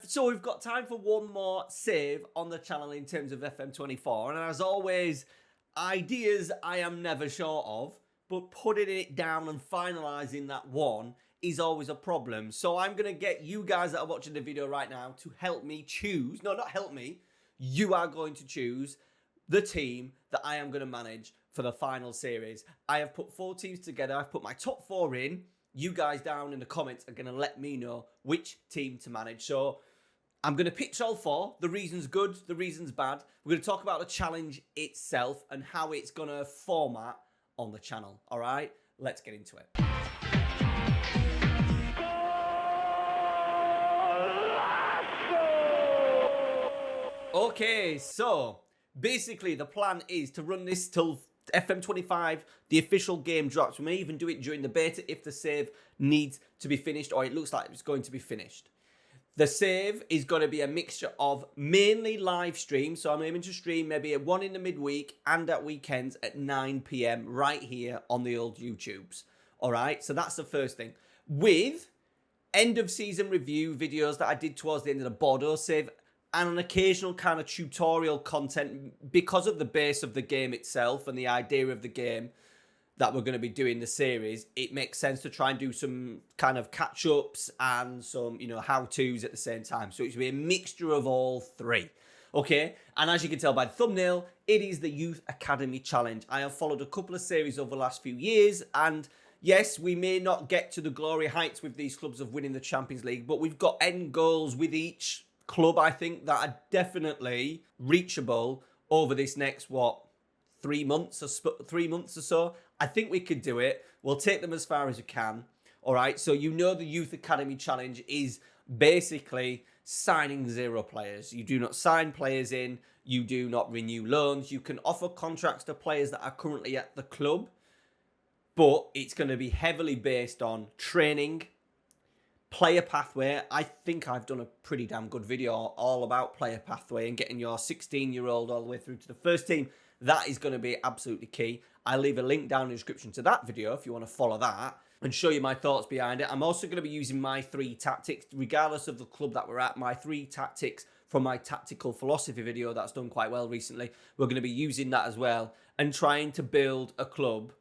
So we've got time for one more save on the channel in terms of FM24. And as always, ideas I am never short of, but putting it down and finalising that one is always a problem. So I'm going to get you guys that are watching the video right now to help me choose. No, not help me. You are going to choose the team that I am going to manage for the final series. I have put 4 teams together. I've put my top 4 in. You guys down in the comments are going to let me know which team to manage. So I'm going to pitch all 4. The reason's good, the reason's bad. We're going to talk about the challenge itself and how it's going to format on the channel. All right, let's get into it. Okay, so basically the plan is to run this till FM25, the official game drops. We may even do it during the beta if the save needs to be finished, or it looks like it's going to be finished. The save is going to be a mixture of mainly live stream, so I'm aiming to stream maybe at 1 in the midweek and at weekends at 9 PM right here on the old YouTubes. All right, so that's the first thing. With end of season review videos that I did towards the end of the Bordeaux save, and an occasional kind of tutorial content because of the base of the game itself and the idea of the game that we're going to be doing the series. It makes sense to try and do some kind of catch-ups and some, how-tos at the same time. So it's going to be a mixture of all 3. Okay, and as you can tell by the thumbnail, it is the Youth Academy Challenge. I have followed a couple of series over the last few years, and yes, we may not get to the glory heights with these clubs of winning the Champions League, but we've got end goals with each club, I think, that are definitely reachable over this next 3 months or so. I think we could do it. We'll take them as far as we can. All right, so the Youth Academy Challenge is basically signing 0 players. You do not sign players in, you do not renew loans. You can offer contracts to players that are currently at the club, but it's going to be heavily based on training, player pathway. I think I've done a pretty damn good video all about player pathway and getting your 16-year-old all the way through to the first team. That is going to be absolutely key. I'll leave a link down in the description to that video if you want to follow that and show you my thoughts behind it. I'm also going to be using my 3 tactics, regardless of the club that we're at, my 3 tactics from my tactical philosophy video that's done quite well recently. We're going to be using that as well and trying to build a club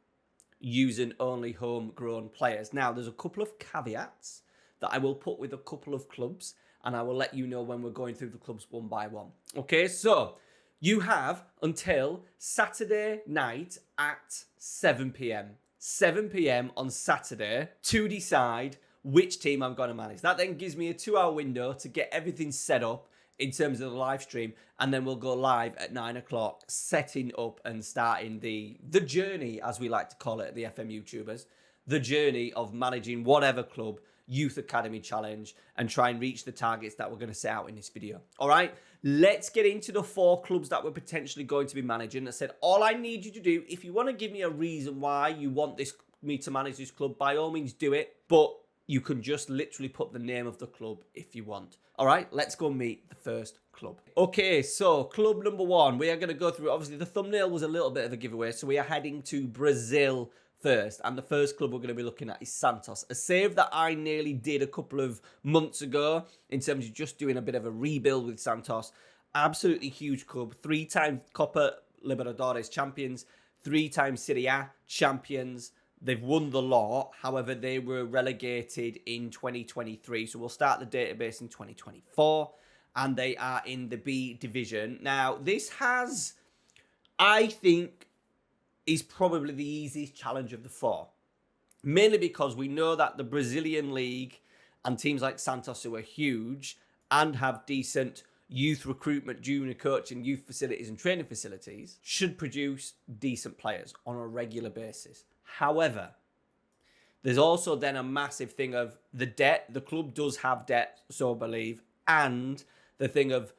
using only homegrown players. Now, there's a couple of caveats that I will put with a couple of clubs, and I will let you know when we're going through the clubs one by one. Okay, so you have until Saturday night at 7 PM. 7 PM on Saturday to decide which team I'm going to manage. That then gives me a 2-hour window to get everything set up in terms of the live stream, and then we'll go live at 9 o'clock, setting up and starting the journey, as we like to call it, the FM YouTubers, the journey of managing whatever club, Youth Academy Challenge, and try and reach the targets that we're going to set out in this video. All right, let's get into the 4 clubs that we're potentially going to be managing. I said, all I need you to do, if you want to give me a reason why you want me to manage this club, by all means do it, but you can just literally put the name of the club if you want. All right, let's go meet the first club. Okay, so club number 1, we are going to go through, obviously the thumbnail was a little bit of a giveaway, so we are heading to Brazil first, and the first club we're going to be looking at is Santos, a save that I nearly did a couple of months ago in terms of just doing a bit of a rebuild with Santos. Absolutely huge club, 3-time Copa Libertadores champions, 3-time Serie A champions. They've won the lot, however they were relegated in 2023, so we'll start the database in 2024, and they are in the B division. Now this has, I think, is probably the easiest challenge of the 4. Mainly because we know that the Brazilian league and teams like Santos, who are huge and have decent youth recruitment, junior coaching, youth facilities and training facilities, should produce decent players on a regular basis. However, there's also then a massive thing of the debt. The club does have debt, so I believe, and the thing of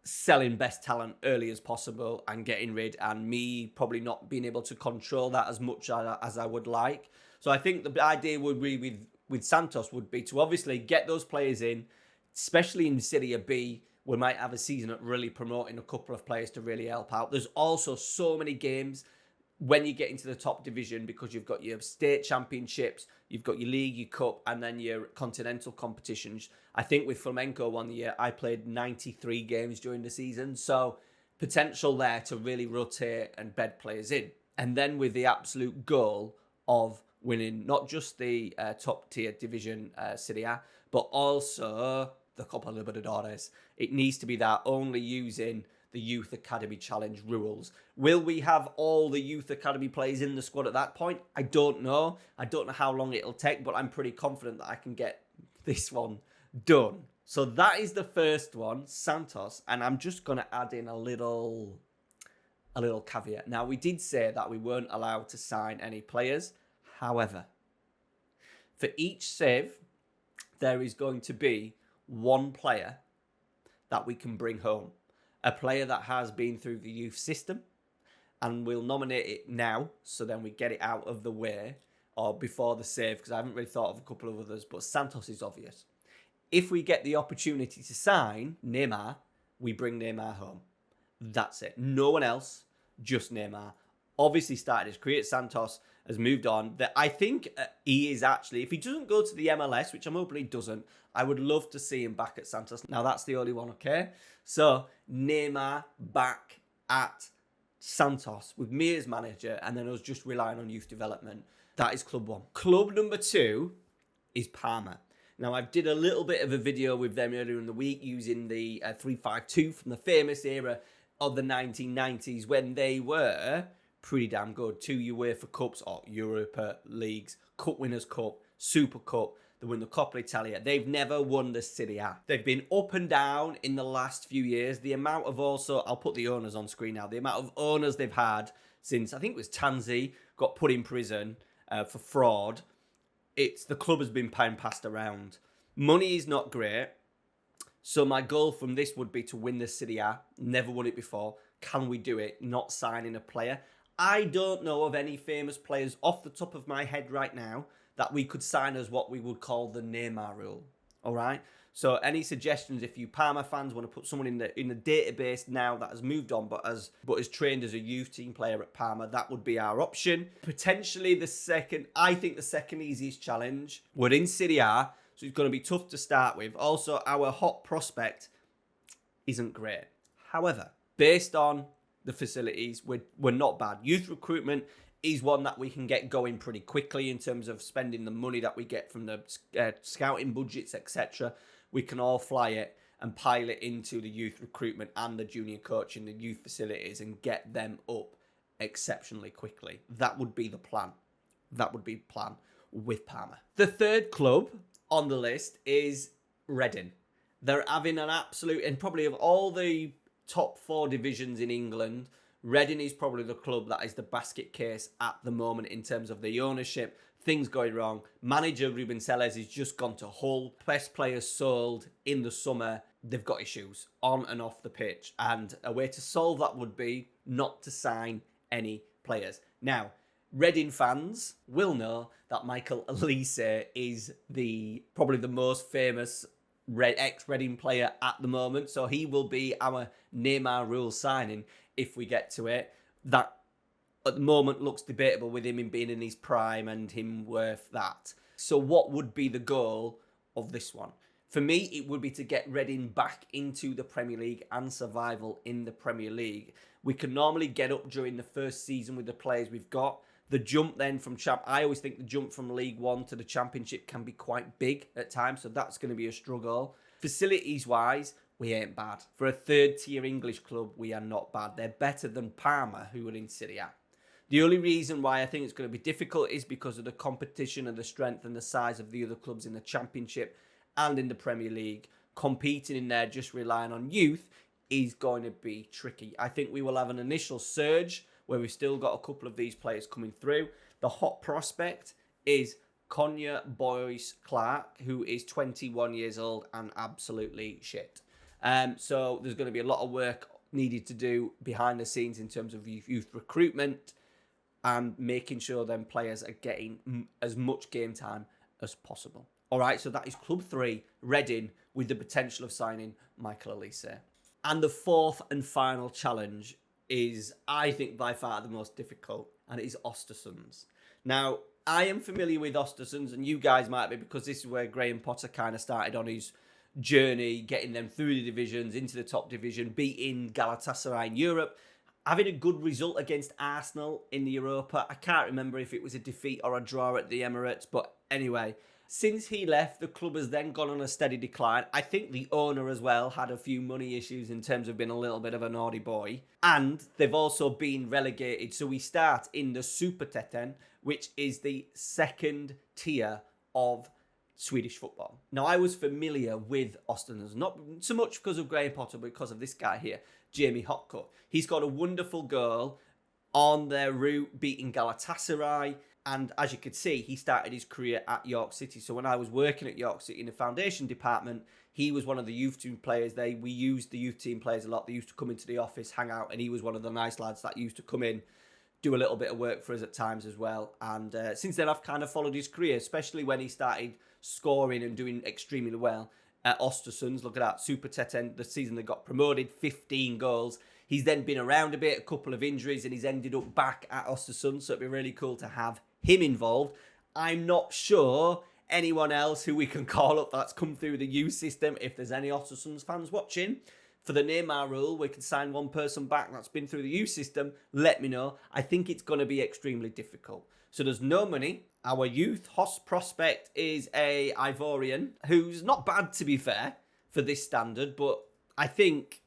selling best talent early as possible and getting rid, and me probably not being able to control that as much as I would like. So I think the idea would be with Santos would be to obviously get those players in, especially in Serie B. We might have a season at really promoting a couple of players to really help out. There's also so many games when you get into the top division, because you've got your state championships, you've got your league, your cup, and then your continental competitions. I think with Flamenco one year, I played 93 games during the season. So potential there to really rotate and bed players in. And then with the absolute goal of winning not just the top tier division Serie A, but also the Copa Libertadores. It needs to be that, only using the Youth Academy Challenge rules. Will we have all the Youth Academy players in the squad at that point? I don't know. I don't know how long it'll take, but I'm pretty confident that I can get this one done. So that is the first one, Santos, and I'm just going to add in a little caveat. Now, we did say that we weren't allowed to sign any players. However, for each save, there is going to be one player that we can bring home. A player that has been through the youth system, and we'll nominate it now, so then we get it out of the way, or before the save, because I haven't really thought of a couple of others, but Santos is obvious. If we get the opportunity to sign Neymar, we bring Neymar home. That's it. No one else, just Neymar. Obviously started his career at Santos, has moved on. I think he is actually, if he doesn't go to the MLS, which I'm hoping he doesn't, I would love to see him back at Santos. Now, that's the only one, okay? So, Neymar back at Santos with me as manager, and then us just relying on youth development. That is club one. Club number two is Parma. Now, I did a little bit of a video with them earlier in the week using the 3-5-2 from the famous era of the 1990s when they were pretty damn good. 2 UEFA Cups or Europa Leagues, Cup Winners' Cup, Super Cup. They won the Coppa Italia. They've never won the Serie A. They've been up and down in the last few years. The amount of also, I'll put the owners on screen now, the amount of owners they've had since, I think it was Tanzi, got put in prison for fraud. The club has been passed around. Money is not great. So my goal from this would be to win the Serie A. Never won it before. Can we do it? Not signing a player. I don't know of any famous players off the top of my head right now that we could sign as what we would call the Neymar rule. All right? So any suggestions, if you Parma fans want to put someone in the database now that has moved on but is trained as a youth team player at Parma, that would be our option. Potentially the second easiest challenge. We're in Serie A, so it's going to be tough to start with. Also, our hot prospect isn't great. However, based on the facilities, we're not bad. Youth recruitment is one that we can get going pretty quickly in terms of spending the money that we get from the scouting budgets, etc. We can all fly it and pile it into the youth recruitment and the junior coaching, the youth facilities, and get them up exceptionally quickly. That would be the plan. That would be the plan with Parma. The third club on the list is Reading. They're having an absolute, and probably of all the top 4 divisions in England, Reading is probably the club that is the basket case at the moment in terms of the ownership, things going wrong. Manager Ruben Selles has just gone to Hull. Best players sold in the summer. They've got issues on and off the pitch. And a way to solve that would be not to sign any players. Now, Reading fans will know that Michael Olise is probably the most famous ex-Reading player at the moment. So he will be our Neymar rule signing if we get to it. That at the moment looks debatable with him being in his prime and him worth that. So what would be the goal of this one? For me, it would be to get Reading back into the Premier League and survival in the Premier League. We can normally get up during the first season with the players we've got. The jump then from I always think the jump from League One to the Championship can be quite big at times, so that's going to be a struggle. Facilities-wise, we ain't bad. For a third-tier English club, we are not bad. They're better than Parma, who are in Serie A. The only reason why I think it's going to be difficult is because of the competition and the strength and the size of the other clubs in the Championship and in the Premier League. Competing in there, just relying on youth, is going to be tricky. I think we will have an initial surge where we've still got a couple of these players coming through. The hot prospect is Konya Boyce Clark, who is 21 years old and absolutely shit. So there's going to be a lot of work needed to do behind the scenes in terms of youth recruitment and making sure them players are getting as much game time as possible. All right, so that is Club 3, Reading, with the potential of signing Michael Olise. And the fourth and final challenge is, I think, by far the most difficult, and it is Östersunds. Now, I am familiar with Östersunds, and you guys might be, because this is where Graham Potter kind of started on his journey, getting them through the divisions, into the top division, beating Galatasaray in Europe, having a good result against Arsenal in the Europa. I can't remember if it was a defeat or a draw at the Emirates, but anyway, since he left, the club has then gone on a steady decline. I think the owner as well had a few money issues in terms of being a little bit of a naughty boy. And they've also been relegated. So we start in the Superettan, which is the second tier of Swedish football. Now, I was familiar with Östersunds, not so much because of Graham Potter, but because of this guy here, Jamie Hopcutt. He's got a wonderful goal on their route, beating Galatasaray. And as you could see, he started his career at York City. So when I was working at York City in the foundation department, he was one of the youth team players. We used the youth team players a lot. They used to come into the office, hang out, and he was one of the nice lads that used to come in, do a little bit of work for us at times as well. And since then, I've kind of followed his career, especially when he started scoring and doing extremely well at Östersunds. Look at that, Superettan, the season they got promoted, 15 goals. He's then been around a bit, a couple of injuries, and he's ended up back at Östersund. So it'd be really cool to have him involved. I'm not sure anyone else who we can call up that's come through the youth system. If there's any Östersunds fans watching, for the Neymar rule, we can sign one person back that's been through the youth system. Let me know. I think it's going to be extremely difficult. So there's no money. Our youth host prospect is a Ivorian who's not bad, to be fair, for this standard. But I think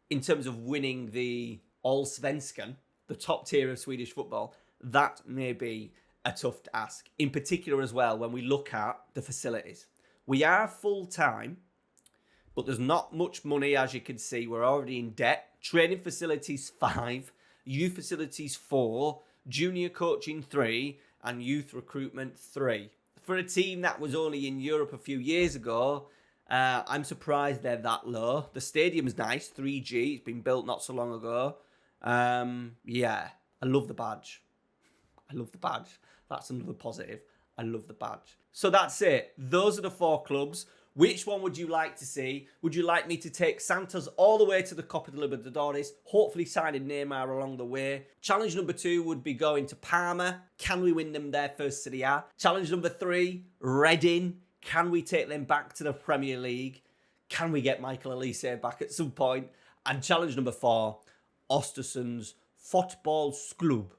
in terms of winning the Allsvenskan, the top tier of Swedish football, that may be a tough task. In particular as well, when we look at the facilities. We are full-time, but there's not much money, as you can see. We're already in debt. Training facilities 5, youth facilities 4, junior coaching 3, and youth recruitment 3. For a team that was only in Europe a few years ago, I'm surprised they're that low. The stadium's nice, 3G. It's been built not so long ago. Yeah, I love the badge. I love the badge. That's another positive. I love the badge. So that's it. Those are the 4 clubs. Which one would you like to see? Would you like me to take Santos all the way to the Copa de Libertadores, hopefully signing Neymar along the way? Challenge number 2 would be going to Parma. Can we win them their first Serie A? Challenge number 3, Reading. Can we take them back to the Premier League? Can we get Michael Elise back at some point? And challenge number 4, Östersunds Fotbollsklubb.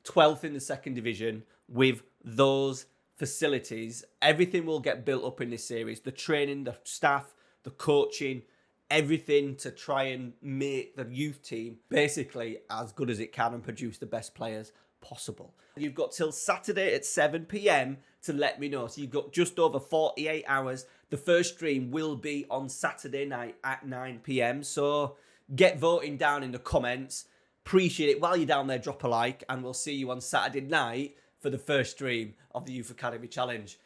12th in the second division with those facilities. Everything will get built up in this series. The training, the staff, the coaching, everything to try and make the youth team basically as good as it can and produce the best players possible. You've got till Saturday at 7 p.m. to let me know. So you've got just over 48 hours. The first stream will be on Saturday night at 9 p.m. So get voting down in the comments. Appreciate it. While you're down there, drop a like, and we'll see you on Saturday night for the first stream of the Youth Academy Challenge.